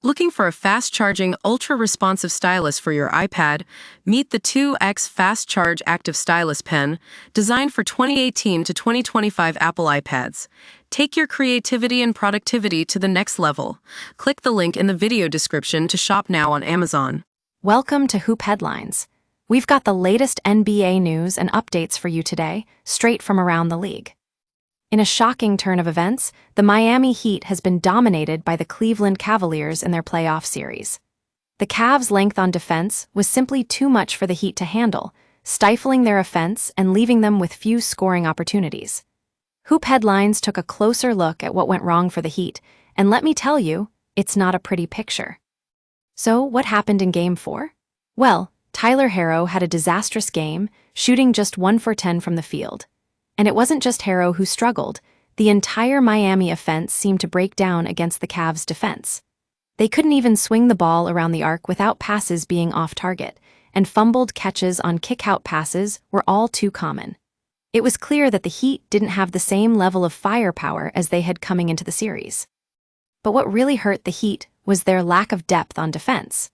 Looking for a fast-charging, ultra-responsive stylus for your iPad? Meet the 2X Fast Charge Active Stylus Pen, designed for 2018 to 2025 Apple iPads. Take your creativity and productivity to the next level. Click the link in the video description to shop now on Amazon. Welcome to Hoop Headlines. We've got the latest NBA news and updates for you today, straight from around the league. In a shocking turn of events, the Miami Heat has been dominated by the Cleveland Cavaliers in their playoff series. The Cavs' length on defense was simply too much for the Heat to handle, stifling their offense and leaving them with few scoring opportunities. Hoop Headlines took a closer look at what went wrong for the Heat, and let me tell you, it's not a pretty picture. So, what happened in Game 4? Well, Tyler Herro had a disastrous game, shooting just 1 for 10 from the field. And it wasn't just Herro who struggled. The entire Miami offense seemed to break down against the Cavs' defense. They couldn't even swing the ball around the arc without passes being off target, and fumbled catches on kick-out passes were all too common. It was clear that the Heat didn't have the same level of firepower as they had coming into the series. But what really hurt the Heat was their lack of depth on defense.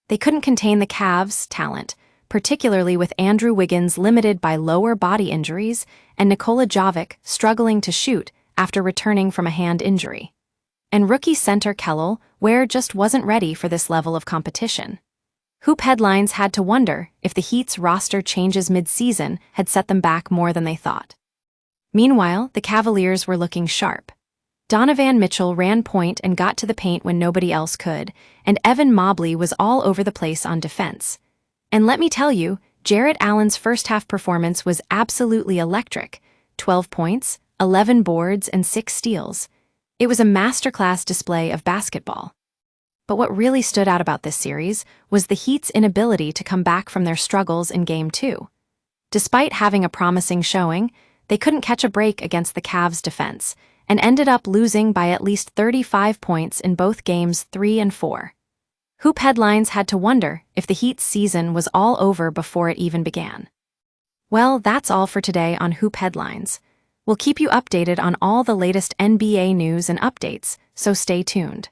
They couldn't contain the Cavs' talent, particularly with Andrew Wiggins limited by lower body injuries and Nikola Jovic struggling to shoot after returning from a hand injury. And rookie center Kel'el just wasn't ready for this level of competition. Hoop Headlines had to wonder if the Heat's roster changes mid-season had set them back more than they thought. Meanwhile, the Cavaliers were looking sharp. Donovan Mitchell ran point and got to the paint when nobody else could, and Evan Mobley was all over the place on defense. And let me tell you, Jarrett Allen's first-half performance was absolutely electric. 12 points, 11 boards, and 6 steals. It was a masterclass display of basketball. But what really stood out about this series was the Heat's inability to come back from their struggles in Game 2. Despite having a promising showing, they couldn't catch a break against the Cavs' defense and ended up losing by at least 35 points in both Games 3 and 4. Hoop Headlines had to wonder if the Heat's season was all over before it even began. Well, that's all for today on Hoop Headlines. We'll keep you updated on all the latest NBA news and updates, so stay tuned.